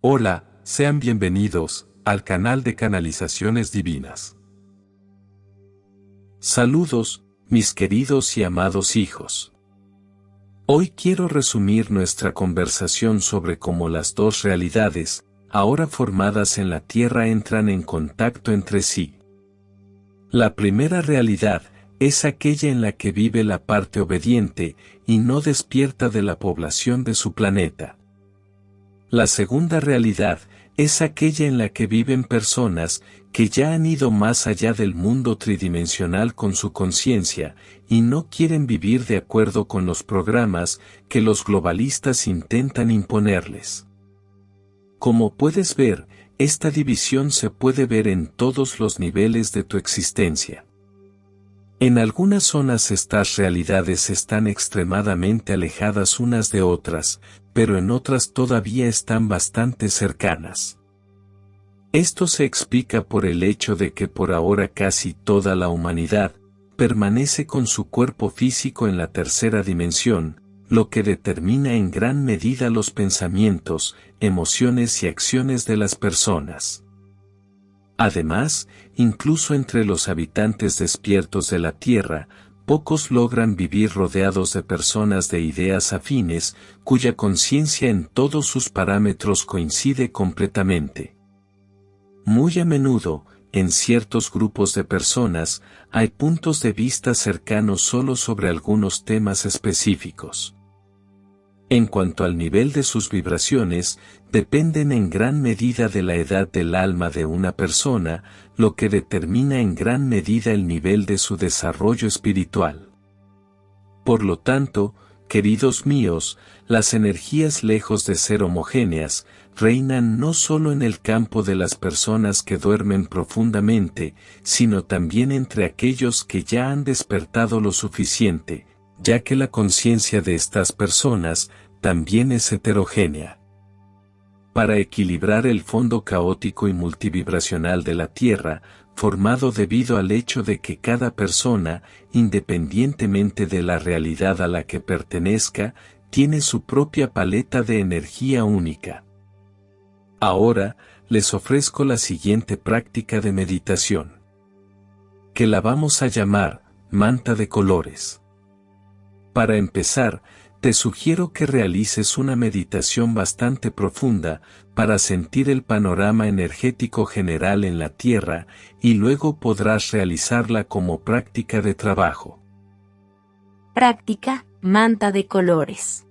Hola, sean bienvenidos al canal de Canalizaciones Divinas. Saludos, mis queridos y amados hijos. Hoy quiero resumir nuestra conversación sobre cómo las dos realidades, ahora formadas en la Tierra, entran en contacto entre sí. La primera realidad es aquella en la que vive la parte obediente y no despierta de la población de su planeta. La segunda realidad es aquella en la que viven personas que ya han ido más allá del mundo tridimensional con su conciencia y no quieren vivir de acuerdo con los programas que los globalistas intentan imponerles. Como puedes ver, esta división se puede ver en todos los niveles de tu existencia. En algunas zonas estas realidades están extremadamente alejadas unas de otras, pero en otras todavía están bastante cercanas. Esto se explica por el hecho de que por ahora casi toda la humanidad permanece con su cuerpo físico en la tercera dimensión, lo que determina en gran medida los pensamientos, emociones y acciones de las personas. Además, incluso entre los habitantes despiertos de la Tierra, pocos logran vivir rodeados de personas de ideas afines, cuya conciencia en todos sus parámetros coincide completamente. Muy a menudo, en ciertos grupos de personas, hay puntos de vista cercanos solo sobre algunos temas específicos. En cuanto al nivel de sus vibraciones, dependen en gran medida de la edad del alma de una persona, lo que determina en gran medida el nivel de su desarrollo espiritual. Por lo tanto, queridos míos, las energías, lejos de ser homogéneas, reinan no solo en el campo de las personas que duermen profundamente, sino también entre aquellos que ya han despertado lo suficiente, ya que la conciencia de estas personas también es heterogénea. Para equilibrar el fondo caótico y multivibracional de la Tierra, formado debido al hecho de que cada persona, independientemente de la realidad a la que pertenezca, tiene su propia paleta de energía única. Ahora, les ofrezco la siguiente práctica de meditación, que la vamos a llamar manta de colores. Para empezar, te sugiero que realices una meditación bastante profunda para sentir el panorama energético general en la Tierra y luego podrás realizarla como práctica de trabajo. Práctica, manta de colores.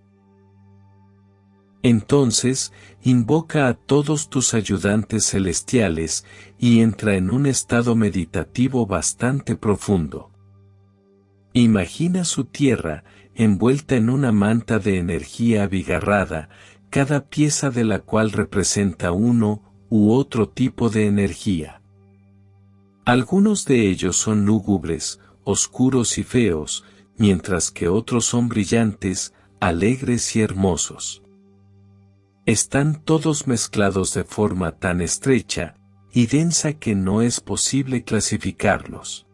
Entonces, invoca a todos tus ayudantes celestiales y entra en un estado meditativo bastante profundo. Imagina su tierra, envuelta en una manta de energía abigarrada, cada pieza de la cual representa uno u otro tipo de energía. Algunos de ellos son lúgubres, oscuros y feos, mientras que otros son brillantes, alegres y hermosos. Están todos mezclados de forma tan estrecha y densa que no es posible clasificarlos.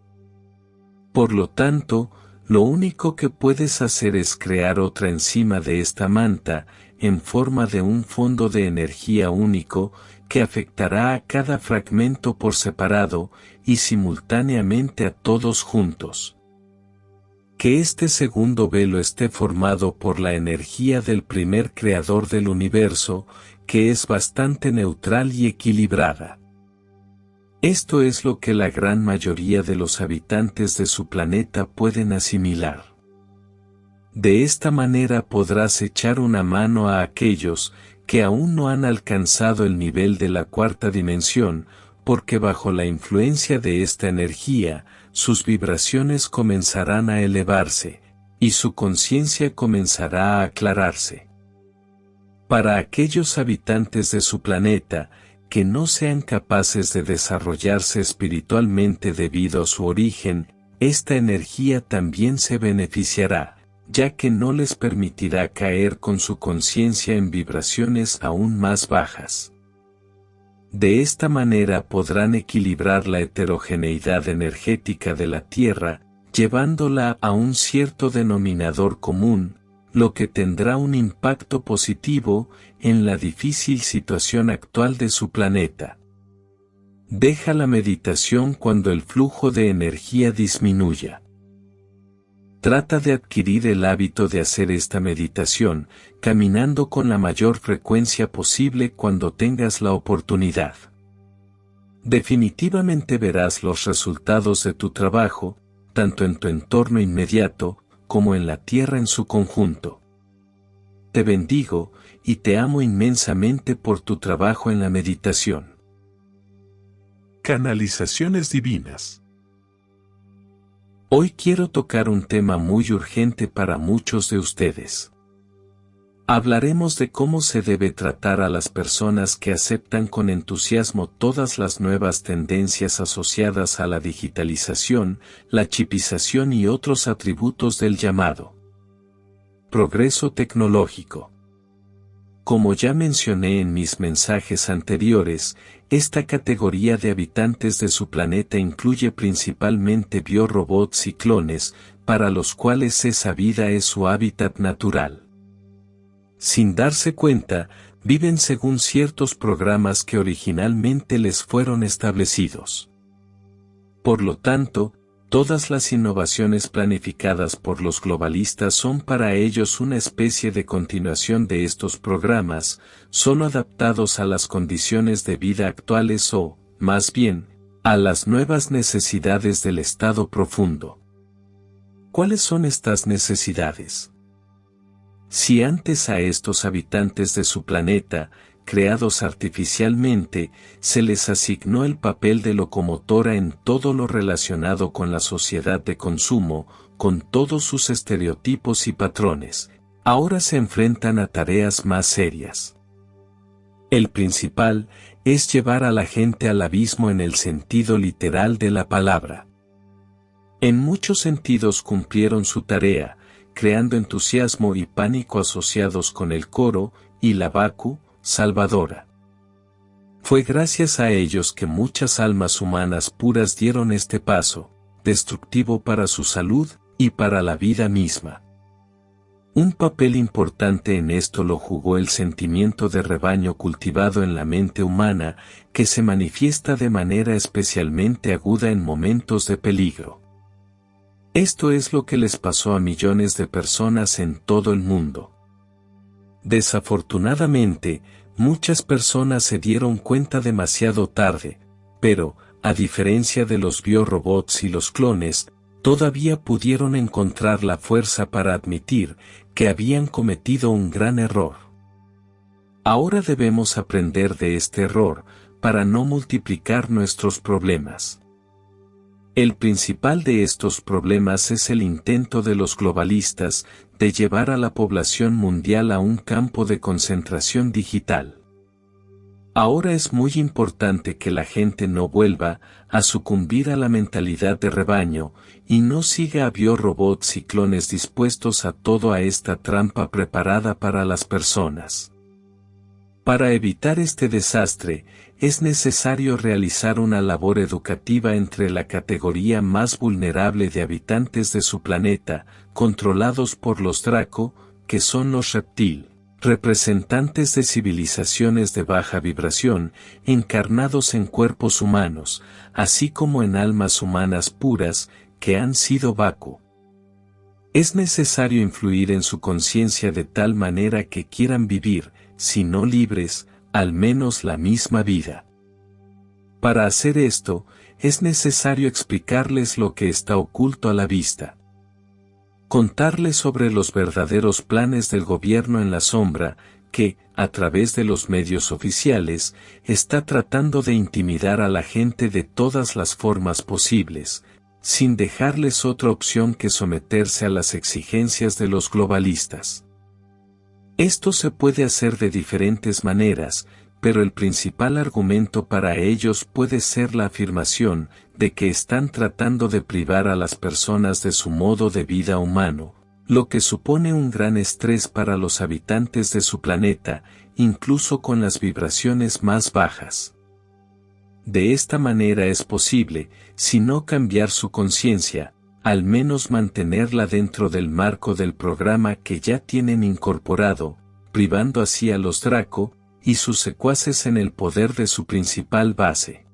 Por lo tanto, lo único que puedes hacer es crear otra encima de esta manta, en forma de un fondo de energía único, que afectará a cada fragmento por separado, y simultáneamente a todos juntos. Que este segundo velo esté formado por la energía del primer creador del universo, que es bastante neutral y equilibrada. Esto es lo que la gran mayoría de los habitantes de su planeta pueden asimilar. De esta manera podrás echar una mano a aquellos que aún no han alcanzado el nivel de la cuarta dimensión, porque bajo la influencia de esta energía, sus vibraciones comenzarán a elevarse, y su conciencia comenzará a aclararse. Para aquellos habitantes de su planeta, que no sean capaces de desarrollarse espiritualmente debido a su origen, esta energía también se beneficiará, ya que no les permitirá caer con su conciencia en vibraciones aún más bajas. De esta manera podrán equilibrar la heterogeneidad energética de la Tierra, llevándola a un cierto denominador común, lo que tendrá un impacto positivo en la difícil situación actual de su planeta. Deja la meditación cuando el flujo de energía disminuya. Trata de adquirir el hábito de hacer esta meditación, caminando con la mayor frecuencia posible cuando tengas la oportunidad. Definitivamente verás los resultados de tu trabajo, tanto en tu entorno inmediato, como en la tierra en su conjunto. Te bendigo, y te amo inmensamente por tu trabajo en la meditación. Canalizaciones divinas. Hoy quiero tocar un tema muy urgente para muchos de ustedes. Hablaremos de cómo se debe tratar a las personas que aceptan con entusiasmo todas las nuevas tendencias asociadas a la digitalización, la chipización y otros atributos del llamado progreso tecnológico. Como ya mencioné en mis mensajes anteriores, esta categoría de habitantes de su planeta incluye principalmente biorobots y clones, para los cuales esa vida es su hábitat natural. Sin darse cuenta, viven según ciertos programas que originalmente les fueron establecidos. Por lo tanto, todas las innovaciones planificadas por los globalistas son para ellos una especie de continuación de estos programas, solo adaptados a las condiciones de vida actuales o, más bien, a las nuevas necesidades del estado profundo. ¿Cuáles son estas necesidades? Si antes a estos habitantes de su planeta, creados artificialmente, se les asignó el papel de locomotora en todo lo relacionado con la sociedad de consumo, con todos sus estereotipos y patrones, ahora se enfrentan a tareas más serias. El principal es llevar a la gente al abismo en el sentido literal de la palabra. En muchos sentidos cumplieron su tarea, creando entusiasmo y pánico asociados con el coro y la Baku salvadora. Fue gracias a ellos que muchas almas humanas puras dieron este paso, destructivo para su salud y para la vida misma. Un papel importante en esto lo jugó el sentimiento de rebaño cultivado en la mente humana, que se manifiesta de manera especialmente aguda en momentos de peligro. Esto es lo que les pasó a millones de personas en todo el mundo. Desafortunadamente, muchas personas se dieron cuenta demasiado tarde, pero, a diferencia de los biorobots y los clones, todavía pudieron encontrar la fuerza para admitir que habían cometido un gran error. Ahora debemos aprender de este error, para no multiplicar nuestros problemas. El principal de estos problemas es el intento de los globalistas de llevar a la población mundial a un campo de concentración digital. Ahora es muy importante que la gente no vuelva a sucumbir a la mentalidad de rebaño y no siga a biorobots y clones dispuestos a toda esta trampa preparada para las personas. Para evitar este desastre, es necesario realizar una labor educativa entre la categoría más vulnerable de habitantes de su planeta, controlados por los Draco, que son los reptil, representantes de civilizaciones de baja vibración, encarnados en cuerpos humanos, así como en almas humanas puras, que han sido Baku. Es necesario influir en su conciencia de tal manera que quieran vivir, si no libres, al menos la misma vida. Para hacer esto, es necesario explicarles lo que está oculto a la vista. Contarles sobre los verdaderos planes del gobierno en la sombra, que, a través de los medios oficiales, está tratando de intimidar a la gente de todas las formas posibles, sin dejarles otra opción que someterse a las exigencias de los globalistas. Esto se puede hacer de diferentes maneras, pero el principal argumento para ellos puede ser la afirmación de que están tratando de privar a las personas de su modo de vida humano, lo que supone un gran estrés para los habitantes de su planeta, incluso con las vibraciones más bajas. De esta manera es posible, si no cambiar su conciencia, al menos mantenerla dentro del marco del programa que ya tienen incorporado, privando así a los Draco y sus secuaces en el poder de su principal base.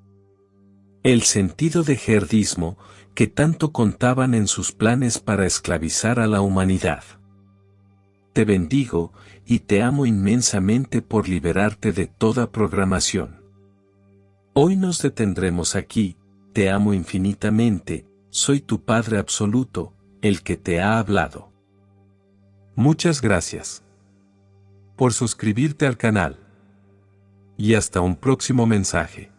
El sentido de Gerdismo, que tanto contaban en sus planes para esclavizar a la humanidad. Te bendigo, y te amo inmensamente por liberarte de toda programación. Hoy nos detendremos aquí, te amo infinitamente, soy tu Padre absoluto, el que te ha hablado. Muchas gracias por suscribirte al canal. Y hasta un próximo mensaje.